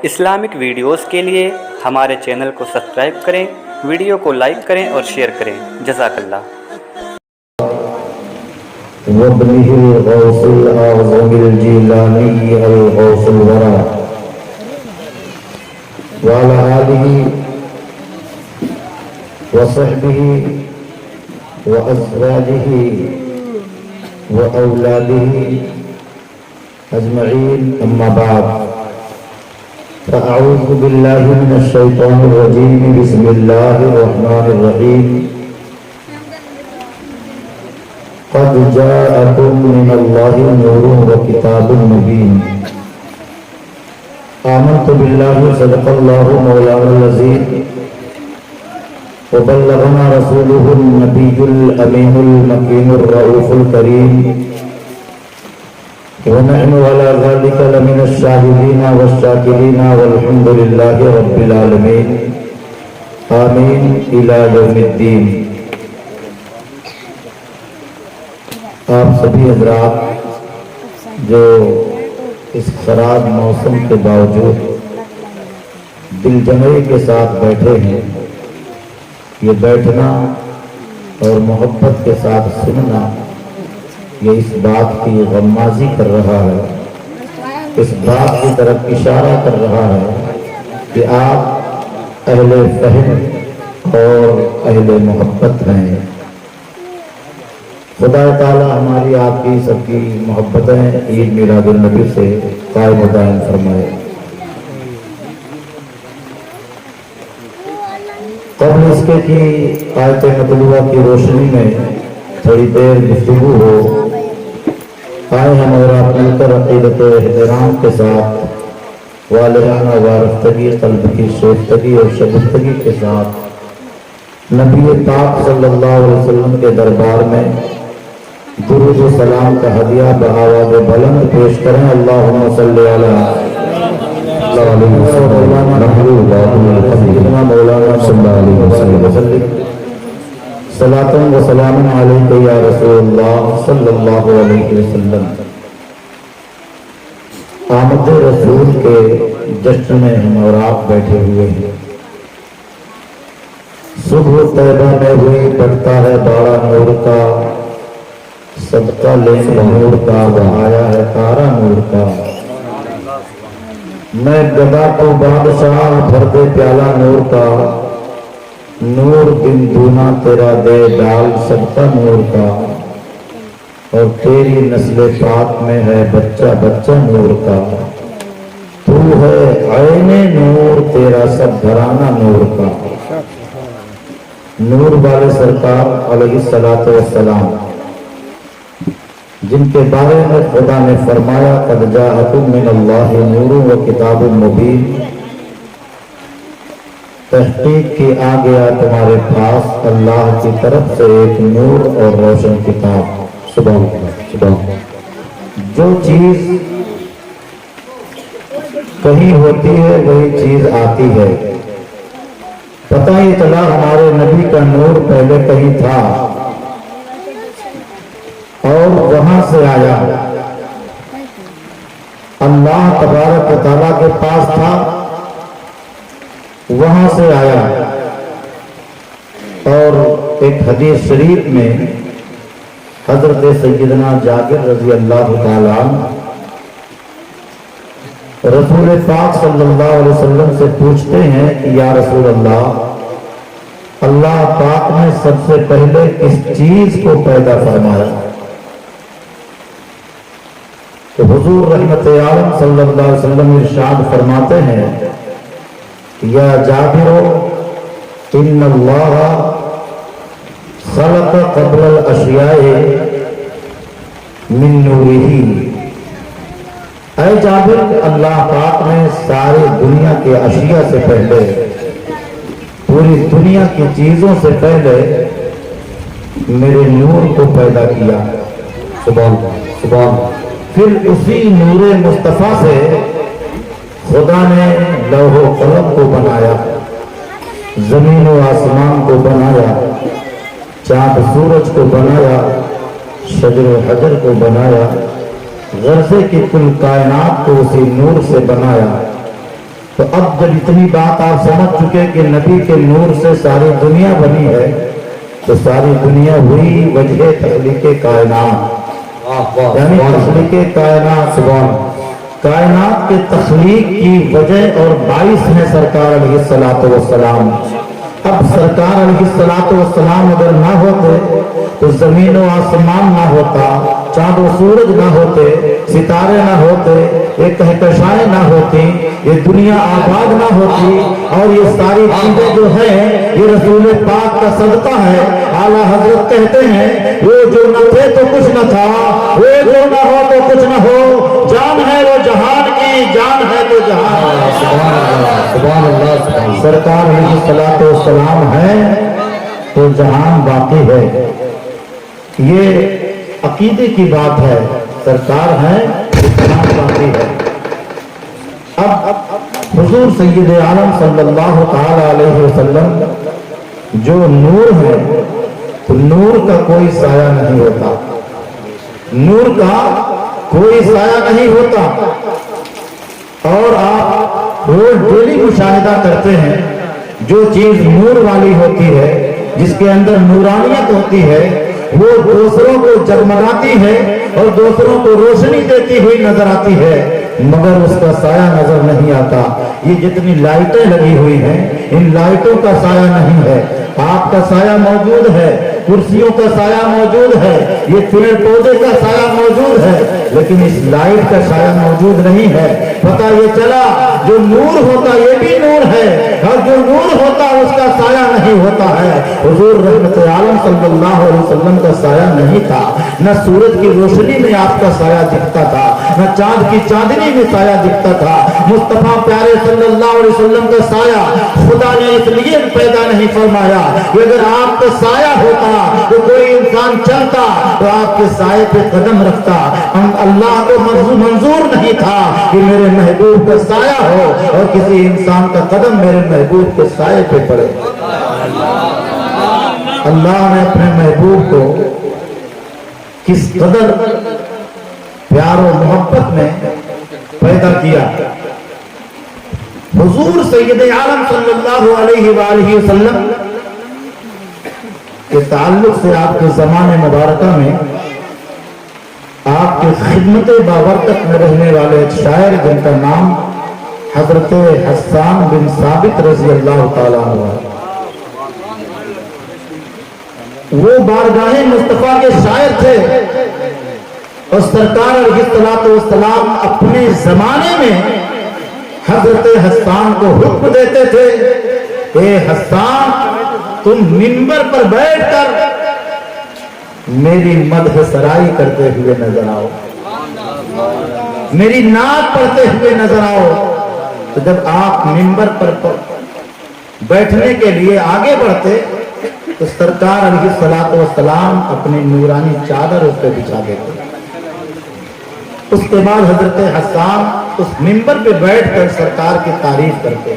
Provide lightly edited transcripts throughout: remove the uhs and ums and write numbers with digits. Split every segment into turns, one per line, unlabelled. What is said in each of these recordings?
Islamic videos کے لیے ہمارے چینل کو سبسکرائب کریں، ویڈیو کو لائک کریں اور شیئر کریں۔ جزاک اللہ۔
وابنه الغوث الأعظم الجيلاني الغوث الورى وعلى آله وصحبه وأزواجه وأولاده أجمعين، أما بعد، فأعوذ بالله من الشيطان الرجيم، بسم الله الرحمن الرحيم۔ قد جاءكم من الله نور وكتاب مبين، آمنت بالله صدق الله مولانا العظيم، وبلغنا رسوله النبي الأمين المكين الرؤوف الكريم، ونحن على ذلك لمن الشاهدين والشاكرين، والحمد لله رب العالمين، آمين إلى يوم الدين۔ آپ سبھی حضرات جو اس خراب موسم کے باوجود دل جمعی کے ساتھ بیٹھے ہیں، یہ بیٹھنا اور محبت کے ساتھ سننا یہ اس بات کی غمازی کر رہا ہے، اس بات کی طرف اشارہ کر رہا ہے کہ آپ اہل فہم اور اہل محبت ہیں۔ خدا تعالی ہماری آپ کی سب کی محبتیں عید میلاد النبی سے قائم و دائم فرمائے۔ قبل اس کے کہ آیت مطلوبہ کی روشنی میں تھوڑی دیر گفتگو ہو، آئے ہم اور آپ مل کر عقیدت و احترام کے ساتھ والہانہ وارفتگی، قلب کی شیفتگی اور شگفتگی کے ساتھ نبی پاک صلی اللہ علیہ وسلم کے دربار میں درود و سلام کا ہدیہ بآواز بلند پیش کریں۔ اللہم صلی علی مولانا صلی اللہ علیہ وسلم، صلاۃ و سلام علیک یا رسول اللہ صلی اللہ علیہ وسلم۔ آمد رسول کے جشن میں ہم اور آپ بیٹھے ہوئے ہیں۔ صبح طیبہ میں ہوئی بڑھتا ہے باڑا نور کا، صدقہ لیں نور کا، بہایا ہے تارا نور کا۔ میں گدا کو بادشاہ بھر دے پیالہ نور کا، نور دن دونا تیرا دے ڈال صدقہ نور کا، اور تیری نسل پاک میں ہے بچہ بچہ نور کا۔ تو ہے عین نور تیرا سب گھرانہ نور کا۔ نور والے سرکار علیہ الصلوۃ والسلام، جن کے بارے میں خدا نے فرمایا قد جاءکم من اللہ نور و کتاب مبین، تحقیق کی آ گیا تمہارے پاس اللہ کی طرف سے ایک نور اور روشن کتاب۔ سبحان اللہ، سبحان اللہ۔ جو چیز کہیں ہوتی ہے وہی چیز آتی ہے۔ پتہ ہی چلا ہمارے نبی کا نور پہلے کہیں تھا اور وہاں سے آیا، اللہ تبارک و تعالیٰ کے پاس تھا، وہاں سے آیا۔ اور ایک حدیث شریف میں حضرت سیدنا جابر رضی اللہ تعالیٰ عنہ رسول پاک صلی اللہ علیہ وسلم سے پوچھتے ہیں کہ یا رسول اللہ، اللہ پاک نے سب سے پہلے کس چیز کو پیدا فرمایا؟ تو حضور رحمت عالم صلی اللہ علیہ وسلم ارشاد فرماتے ہیں یا جابر ان اللہ خلق قبل الاشیاء من نورہ۔ اے جابر، اللہ پاک نے ساری دنیا کے اشیاء سے پہلے، پوری دنیا کی چیزوں سے پہلے میرے نور کو پیدا کیا۔ سبحان اللہ، سبحان اللہ۔ پھر اسی نور مصطفیٰ سے خدا نے لوح و قلم کو بنایا، زمین و آسمان کو بنایا، چاند سورج کو بنایا، شجر و حجر کو بنایا، غرضے کی کل کائنات کو اسی نور سے بنایا۔ تو اب جب اتنی بات آپ سمجھ چکے کہ نبی کے نور سے ساری دنیا بنی ہے تو ساری دنیا ہوئی وجہ تخلیق کائنات، یعنی تخلیق کائنات، کائنات کے تخلیق کی وجہ اور باعث ہے سرکار علیہ الصلوۃ والسلام۔ اب سرکار علیہ الصلوۃ والسلام اگر نہ ہوتے تو زمین و آسمان نہ ہوتا، چاند و سورج نہ ہوتے، ستارے نہ ہوتے، یہ کہکشائیں نہ ہوتی، یہ دنیا آباد نہ ہوتی، اور یہ ساری چیزیں جو ہیں یہ رسول پاک کا صدقہ ہے۔ اعلیٰ حضرت کہتے ہیں وہ جو نہ تھے تو کچھ نہ تھا، وہ جو نہ ہو تو کچھ نہ ہو، جان ہے وہ جہان کی، جان ہے تو جہان۔ سبحان اللہ۔ سرکار علیہ الصلوۃ والسلام ہے تو جہان باقی ہے، یہ عقیدے کی بات ہے۔ سرکار ہے تو جہان باقی ہے۔ اب حضور سید عالم صلی اللہ تعالی علیہ وسلم جو نور ہے تو نور کا کوئی سایہ نہیں ہوتا، نور کا کوئی سایہ نہیں ہوتا۔ اور آپ روز ڈیلی مشاہدہ کرتے ہیں جو چیز نور والی ہوتی ہے، جس کے اندر نورانیت ہوتی ہے، وہ دوسروں کو جگمگاتی ہے اور دوسروں کو روشنی دیتی ہوئی نظر آتی ہے، مگر اس کا سایہ نظر نہیں آتا۔ یہ جتنی لائٹیں لگی ہوئی ہیں ان لائٹوں کا سایہ نہیں ہے، آپ کا سایہ موجود ہے، کرسیوں کا سایہ موجود ہے، یہ پیڑ پودے کا سایہ موجود ہے، لیکن اس لائٹ کا سایہ موجود نہیں ہے۔ پتہ یہ چلا جو نور ہوتا یہ بھی نور ہے، اور جو نور ہوتا اس کا سایہ نہیں ہوتا ہے۔ حضور رحمت عالم صلی اللہ علیہ وسلم کا سایہ نہیں تھا، نہ سورج کی روشنی میں آپ کا سایہ دکھتا تھا، نہ چاند کی چاندنی میں سایہ دکھتا تھا۔ مصطفیٰ پیارے صلی اللہ علیہ وسلم کا سایہ خدا نے اس لیے پیدا نہیں فرمایا کہ اگر آپ کا سایہ ہوتا تو کوئی انسان چلتا تو آپ کے سائے پہ قدم رکھتا۔ اللہ کو منظور نہیں تھا کہ میرے محبوب کا سایہ ہو اور کسی انسان کا قدم میرے محبوب کے سائے پہ پڑے۔ اللہ نے اپنے محبوب کو کس قدر پیار و محبت میں پیدا کیا۔ حضور سید عالم صلی اللہ علیہ وآلہ وسلم کے تعلق سے آپ کے زمانے مبارکہ میں آپ کے خدمت بابرکت میں رہنے والے ایک شاعر جن کا نام حضرت حسان بن ثابت رضی اللہ تعالیٰ عنہ، وہ بارگاہ مصطفیٰ کے شاعر تھے، اور سرکار علیہ الصلوۃ والسلام اپنے زمانے میں حضرت حسان کو حکم دیتے تھے، اے حسان تم منبر پر بیٹھ کر میری مدح سرائی کرتے ہوئے نظر آؤ، میری نعت پڑھتے ہوئے نظر آؤ۔ تو جب آپ منبر پر بیٹھنے کے لیے آگے بڑھتے تو سرکار علیہ الصلوۃ والسلام اپنی نورانی چادر اس پہ بچھا دیتے۔ اس کے بعد حضرت حسان اس منبر پہ بیٹھ کر سرکار کی تعریف کرتے،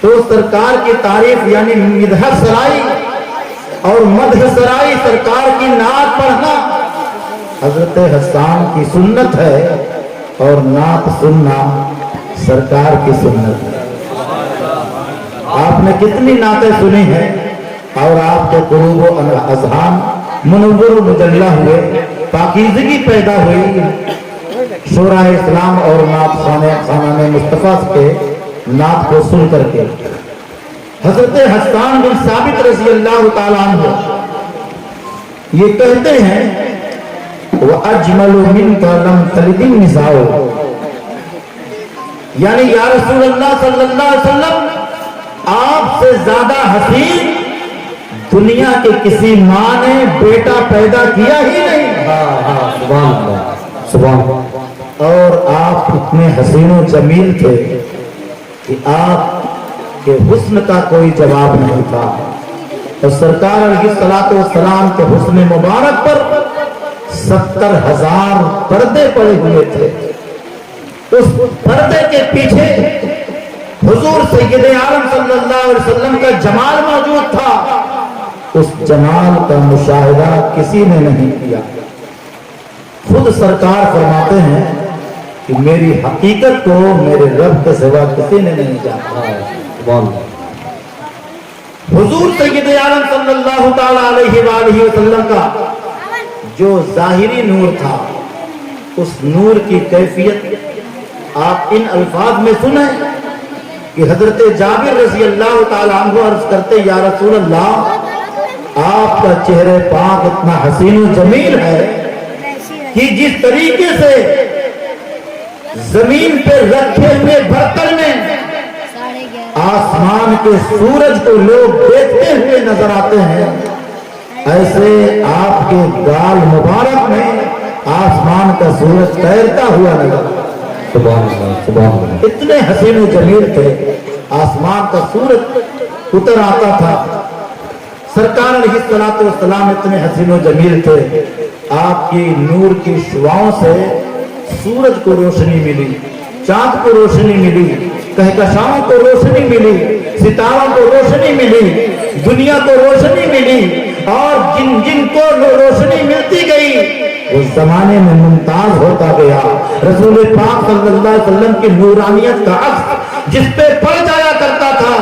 تو سرکار کی تعریف یعنی مدح سرائی اور مدح سرائی، سرکار کی نعت پڑھنا حضرت حسان کی سنت ہے، اور نعت سننا سرکار کی سنت ہے۔ آپ نے کتنی نعتیں سنی ہیں اور آپ کے قلوب و اذہان منور و مجلہ ہوئے، پاکیزگی پیدا ہوئی شورا اسلام اور نعت خانہ مصطفیٰ کے نعت کو سن کر کے۔ حضرت حسان بن ثابت رضی اللہ تعالیٰ عنہ یہ کہتے ہیں وَأَجْمَلُ مِنْكَ لَمْ تَلِدِ النِّسَاءُ، یعنی یا رسول اللہ صلی اللہ علیہ وسلم آپ سے زیادہ حسین دنیا کے کسی ماں نے بیٹا پیدا کیا ہی نہیں۔ سبحان اللہ، سبحان اللہ۔ اور آپ اتنے حسین و جمیل تھے کہ آپ کے حسن کا کوئی جواب نہیں تھا، اور سرکار علیہ الصلوۃ والسلام کے حسن مبارک پر 70,000 پردے پڑے ہوئے تھے۔ اس پردے کے پیچھے حضور سید عالم صلی اللہ علیہ وسلم کا جمال موجود تھا، اس جمال کا مشاہدہ کسی نے نہیں کیا۔ خود سرکار فرماتے ہیں کہ میری حقیقت کو میرے رب کے سوا کسی نے نہیں جانا۔ حضور سید عالم صلی اللہ تعالی علیہ وآلہ وسلم کا جو ظاہری نور تھا، اس نور کی کیفیت آپ ان الفاظ میں سنیں کہ حضرت جابر رضی اللہ تعالی عنہ عرض کرتے یا رسول اللہ، آپ کا چہرے پاک اتنا حسین و جمیل ہے کہ جس طریقے سے زمین پہ رکھے ہوئے برتن میں آسمان کے سورج کو لوگ دیکھتے ہوئے نظر آتے ہیں، ایسے آپ کے گال مبارک میں آسمان کا سورج تیرتا ہوا نظر۔ سبحان اللہ، سبحان اللہ، اتنے حسین و جمیل تھے، آسمان کا سورج اتر آتا تھا۔ سرکار علیہ الصلوۃ والسلام اتنے حسین و جمیل تھے، آپ کی نور کی شعاؤں سے سورج کو روشنی ملی، چاند کو روشنی ملی، کہکشاؤں کو روشنی ملی، ستاروں کو روشنی ملی، دنیا کو روشنی ملی، اور جن جن کو روشنی ملتی گئی اس زمانے میں ممتاز ہوتا گیا۔ رسول پاک صلی اللہ علیہ وسلم کی نورانیت کا عکس جس پہ پڑ جایا کرتا تھا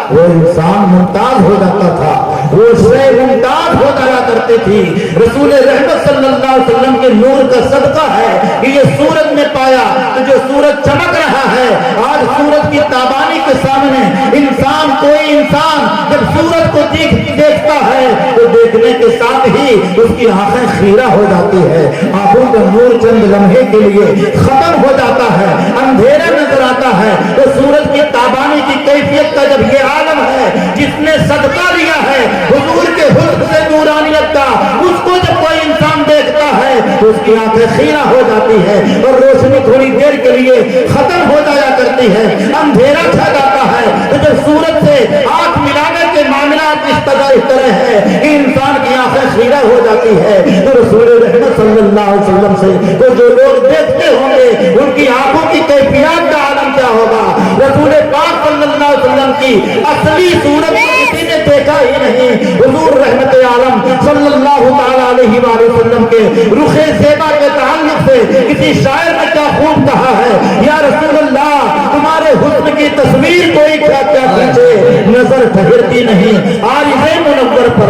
وہ انسان ممتاز ہو جاتا تھا، وہ شے ممتاز ہو جایا کرتی تھی۔ رسول رحمت صلی اللہ علیہ وسلم کے نور کا صدقہ ہے کہ یہ سورج نے پایا کہ جو سورج چمک رہا ہے، آج سورج کی تابانی کے سامنے انسان، کوئی انسان جب سورج کو دیکھتا ہے تو دیکھنے کے ساتھ ہی اس کی آنکھیں خیرہ ہو جاتی ہے، آنکھوں کا نور چند لمحے کے لیے ختم ہو جاتا ہے، اندھیرا نظر آتا ہے۔ تو سورج کی تابانی کی کیفیت کا جب یہ عالم ہے جس نے صدقہ لیا ہے حضور کے حسن سے نورانیت کا، اس کو جب کوئی انسان دیکھتا ہے تو اس کی آنکھیں خیرہ ہو جاتی ہے اور روشنی تھوڑی دیر کے لیے ختم ہو جایا کرتی ہے، اندھیرا چھا جاتا ہے۔ تو جب سورج سے آنکھ ملانے کے معاملات اس طرح ہے کہ انسان کی آنکھیں خیرہ ہو جاتی ہے، تو رسول رحمت صلی اللہ علیہ وسلم سے تو جو لوگ دیکھتے ہوں گے ان کی آنکھوں کی کیفیات کا عالم کیا ہوگا۔ رسول پاک صلی اللہ علیہ وسلم کی اصلی صورت کسی نے دیکھا ہی نہیں۔ حضور رحمت عالم صلی اللہ تعالی علیہ وآلہ وسلم کے رخ زیبا کے تعلق سے کسی شاعر نے کیا خوب کہا ہے، یا رسول اللہ تمہارے حسن کی تصویر کوئی کیا کیا کھینچے، نظر ٹھہرتی نہیں عارض منور پر۔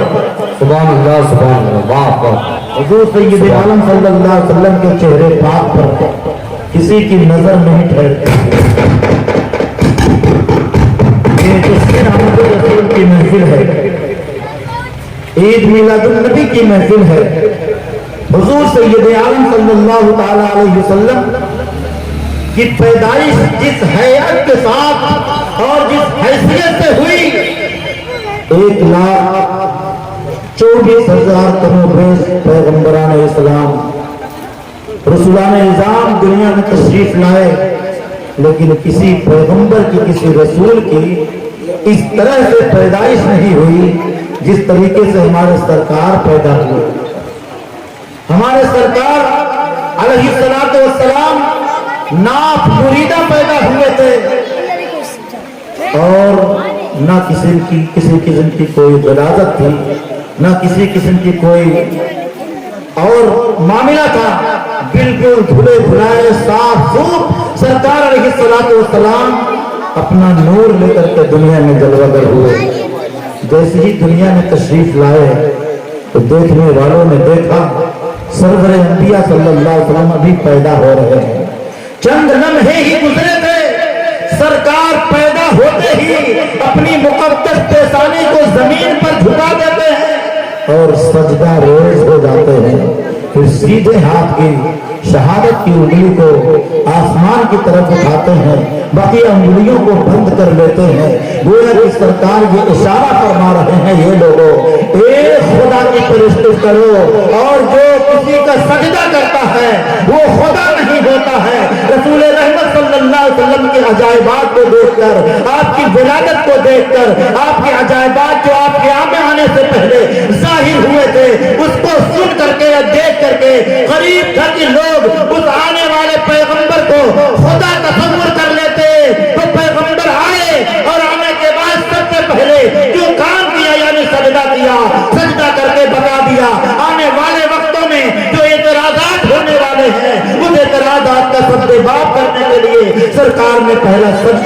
سبحان اللہ، سبحان اللہ، واہ واہ۔ حضور سید عالم صلی اللہ علیہ وسلم کے چہرے پاک پر کسی کی نظر نہیں ٹھہرتی۔ رسول کی محفل ہے، عید میلاد النبی کی محفل ہے۔ حضور سید عالم صلی اللہ تعالی علیہ وسلم کی پیدائش جس حیات کے ساتھ اور جس حیثیت سے ہوئی، 1,24,000 کم و بیش پیغمبران اسلام، رسولان نظام دنیا میں تشریف لائے، لیکن کسی پیغمبر کی، کسی رسول کی اس طرح سے پیدائش نہیں ہوئی جس طریقے سے ہمارے سرکار پیدا ہوئے۔ ہمارے سرکار علیہ الصلوۃ والسلام ناف مریدہ پیدا ہوئے تھے، اور نہ کسی قسم کی کوئی غلاظت تھی، نہ کسی قسم کی کوئی اور معاملہ تھا، بالکل دھلے دھلائے صاف ستھرے سرکار علیہ الصلوۃ والسلام اپنا نور لے کر کے دنیا میں جلوہ گر ہوئے۔ جیسے ہی دنیا میں تشریف لائے تو دیکھنے والوں نے دیکھا سرور انبیاء صلی اللہ علیہ وسلم ابھی پیدا ہو رہے ہیں، چند لمحے ہی گزرے تھے، سرکار پیدا ہوتے ہی اپنی مقدس پیشانی کو زمین پر جھکا دیتے ہیں اور سجدہ ریز ہو جاتے ہیں، پھر سیدھے ہاتھ کی شہادت کی انگلی کو آسمان کی طرف اٹھاتے ہیں، باقی انگلیوں کو بند کر لیتے ہیں، گویا کہ سرکار یہ اشارہ فرما رہے ہیں، یہ لوگوں ایک خدا کی پرستش کرو، اور جو کسی کا سجدہ کرتا ہے وہ خدا نہیں ہوتا ہے۔ رسول رحمت صلی اللہ علیہ وسلم کے عجائبات کو دیکھ کر، آپ کی ولادت کو دیکھ کر، آپ کے عجائبات جو آپ کے آنے سے پہلے ظاہر ہوئے تھے اس کو سن کر کے یا دیکھ کر کے قریب تھا کہ لوگ اس آنے والے پیغمبر کو خدا تصور کر لیتے۔ تو پیغمبر آئے اور آنے کے بعد سب سے پہلے جو کام کیا یعنی سجدہ کیا، سجدہ کر کے بتا دیا آنے والے وقتوں میں جو اعتراضات ہونے والے ہیں، ان اعتراضات کا سد باب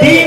3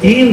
3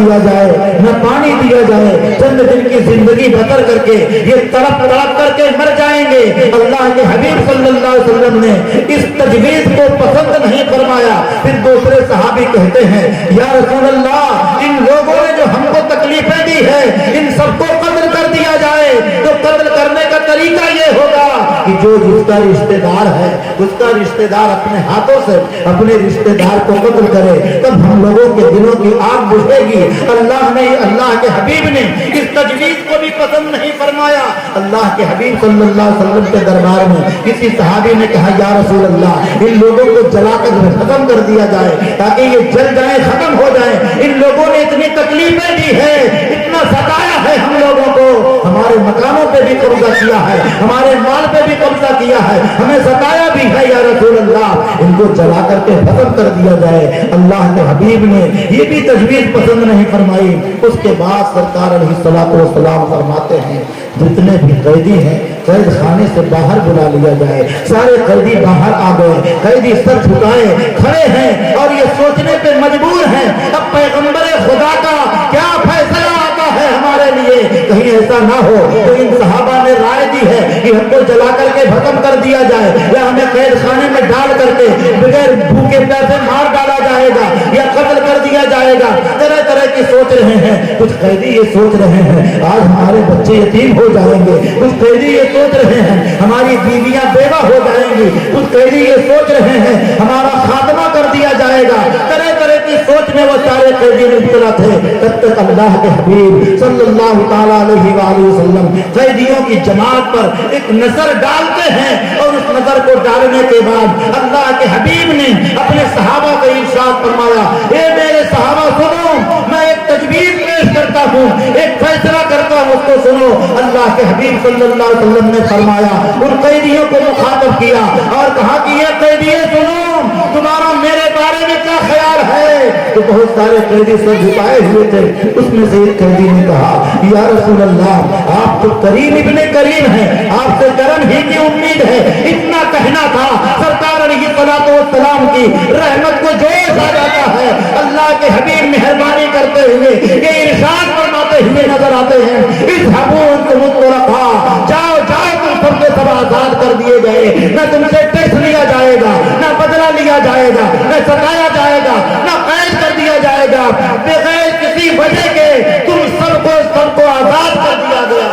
دیا جائے نہ پانی دیا جائے، چند دن کی زندگی بسر کر کے یہ تڑپ تڑپ کر کے مر جائیں گے۔ اللہ کے حبیب صلی اللہ علیہ وسلم نے اس تجویز کو پسند نہیں فرمایا۔ پھر دوسرے صحابی کہتے ہیں یا رسول اللہ، ان لوگوں نے جو ہم کو تکلیفیں دی ہے ان سب کو قتل کر دیا جائے، تو قتل کرنے کا طریقہ یہ ہوگا کہ جو جس کا رشتہ دار ہے اس کا رشتہ دار اپنے ہاتھوں سے اپنے رشتہ دار کو قتل کرے، تب ہم لوگوں کے دلوں کی آگ بجھے گی۔ اللہ کے حبیب نے اس تجویز کو بھی پسند نہیں فرمایا۔ اللہ کے حبیب صلی اللہ علیہ وسلم کے دربار میں کسی صحابی نے کہا یا رسول اللہ، ان لوگوں کو جلا کر ختم کر دیا جائے تاکہ یہ جل جائیں، ختم ہو جائیں، ان لوگوں نے اتنی تکلیفیں دی ہے، اتنا ستایا ہے ہم لوگوں کو، ہمارے مکانوں پہ بھی قبضہ کیا ہے، ہمارے مال پہ بھی قبضہ کیا ہے، ہمیں ستایا بھی ہے یا رسول اللہ، ان کو جلا کر کے ختم کر دیا جائے۔ اللہ کے حبیب نے یہ بھی تجویز پسند نہیں فرمائی۔ اس کے بعد سرکار علیہ الصلوۃ والسلام فرماتے ہیں جتنے بھی قیدی ہیں قید خانے سے باہر بلا لیا جائے۔ سارے قیدی باہر آ گئے، قیدی سر جھکائے کھڑے ہیں اور یہ سوچنے پہ مجبور ہیں اب پیغمبر خدا کا کیا فیصلہ آتا ہے ہمارے لیے، کہیں ایسا نہ ہو تو ان صحابہ نے رائے دی ہے کہ ہم کو جلا کر کے ختم کر دیا جائے یا ہمیں قید خانے میں ڈال کر کے بغیر بھوکے پیاسے مار ڈالا جائے گا یا قتل کر دیا جائے گا۔ طرح طرح کی سوچ رہے ہیں، کچھ قیدی یہ سوچ رہے ہیں آج ہمارے بچے یتیم ہو جائیں گے، کچھ قیدی یہ سوچ رہے ہیں ہماری بیویاں بیوہ ہو جائیں گی، کچھ قیدی یہ سوچ رہے ہیں ہمارا خاتمہ کر دیا جائے گا۔ طرح طرح کی سوچ میں وہ سارے قیدی مبتلا تھے، تب تک اللہ کے حبیب صلی اللہ تعالی علیہ وآلہ وسلم قیدیوں کی جماعت پر ایک نظر ڈالتے ہیں اور اس نظر کو ڈالنے کے بعد اللہ کے حبیب نے اپنے صحابہ کو ارشاد فرمایا، اے میرے صحابہ سنو، میں ایک تجویز پیش کرتا ہوں، ایک فیصلہ کرتا ہوں، اس کو سنو۔ اللہ کے حبیب صلی اللہ علیہ وسلم نے فرمایا، ان قیدیوں کو مخاطب کیا اور کہا کہ یہ قیدی سنو، تمہارا میرے بارے میں کیا خیال ہے؟ تو بہت سارے قیدی سر جھکائے ہوئے تھے، اس میں سے ایک قیدی نے کہا یا رسول اللہ، آپ تو کریم ابن کریم ہیں، آپ سے کرم ہی کی امید ہے۔ اتنا کہنا تھا، سرکار علیہ الصلوۃ والسلام کی رحمت کو جوش آ جاتا ہے۔ اللہ کے حبیب مہربانی کرتے ہوئے یہ ارشاد فرماتے ہوئے نظر آتے ہیں، اذهبوا انتم الطلقاء، جاؤ جاؤ تم سب کے سب آزاد کر دیے گئے، نہ تم سے ٹیکس لیا جائے گا، نہ بدلہ لیا جائے گا، نہ ستایا جائے گا، نہ قید کر دیا جائے گا، بغیر کسی وجہ کے تم سب کو آزاد کر دیا گیا۔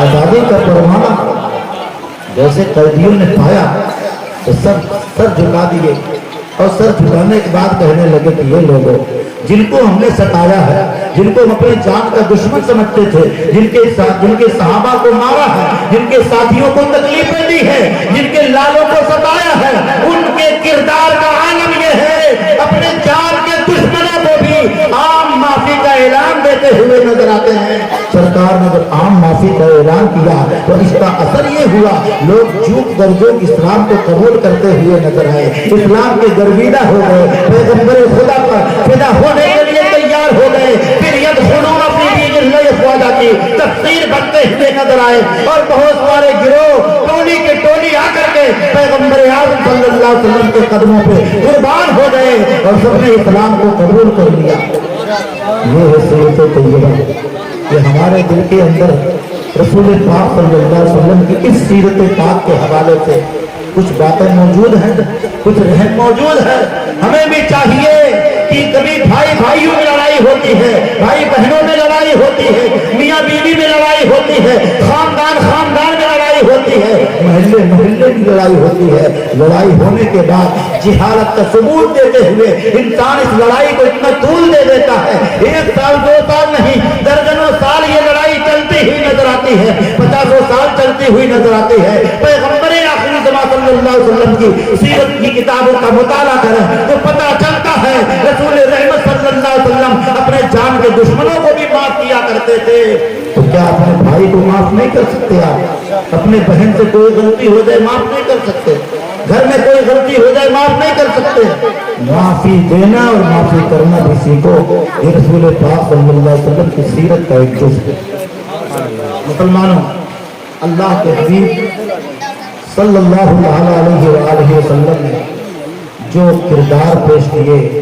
آزادی کا پروانہ جیسے قیدیوں نے پایا تو سر جھکا دیے اور سر جھکانے کے بعد کہنے لگے کہ یہ لوگوں جن کو ہم نے ستایا ہے، جن کو ہم اپنے جان کا دشمن سمجھتے تھے، جن کے صحابہ کو مارا ہے، جن کے ساتھیوں کو تکلیفیں دی ہے، جن کے لالوں کو ستایا ہے، ان کے کردار کا عالم یہ ہے اپنے جان کے دشمنوں کو بھی عام معافی کا اعلان دیتے ہوئے نظر آتے ہیں۔ سرکار نے جب عام معافی کا اعلان کیا تو اس کا اثر یہ ہوا لوگ جھوک در جھوک اسلام کو قبول کرتے ہوئے نظر آئے، اسلام کے گرویدہ ہو گئے، پیغمبر خدا پر فدا ہونے کے لیے تیار ہو گئے۔ پھر یدخلون فی دین اللہ افواجا کی تفسیر بنتے ہوئے نظر آئے اور بہت سارے گروہ ٹولی کے ٹولی آ کر کے پیغمبر اعظم صلی اللہ علیہ وسلم کے قدموں پہ قربان ہو گئے اور سب نے اسلام کو قبول کر لیا۔ یہ ہے سیرت طیبہ کہ ہمارے دل کے اندر رسول پاک صلی اللہ علیہ وسلم کی اس سیرت پاک کے حوالے سے کچھ باتیں موجود ہیں، کچھ رہن موجود ہے۔ ہمیں بھی چاہیے کہ کبھی بھائی بھائیوں میں لڑائی ہوتی ہے، بھائی بہنوں میں لڑائی ہوتی ہے، میاں بیوی میں لڑائی ہوتی ہے، خاندان خاندان میں لڑائی ہوتی ہے، محلے محلے کی لڑائی ہوتی ہے۔ لڑائی ہونے کے بعد جہالت کا ثبوت دیتے ہوئے انسان اس لڑائی کو اتنا طول دے دیتا ہے، 1 سال 2 سال نہیں، درجنوں سال یہ لڑائی چلتی ہوئی نظر آتی ہے، 50 سال چلتی ہوئی نظر آتی ہے۔ پیغمبر آخری زمان صلی اللہ علیہ وسلم کی سیرت کی کتابوں کا مطالعہ کریں تو پتہ چلتا ہے رسول رحمت صلی اللہ علیہ وسلم اپنے جان کے دشمنوں کو بھی معاف کیا کرتے تھے۔ تو کیا اپنے بھائی کو معاف نہیں کر سکتے؟ آپ اپنے بہن سے کوئی غلطی ہو جائے معاف نہیں کر سکتے؟ گھر میں کوئی غلطی ہو جائے معاف نہیں کر سکتے؟ معافی دینا اور معافی کرنا بھی سیکھو، یہ رسول پاک صلی اللہ علیہ وسلم کی سیرت کا ایک جز ہے۔ مسلمانوں، اللہ کے حبیب صلی اللہ علیہ وآلہ وسلم نے جو کردار پیش کیے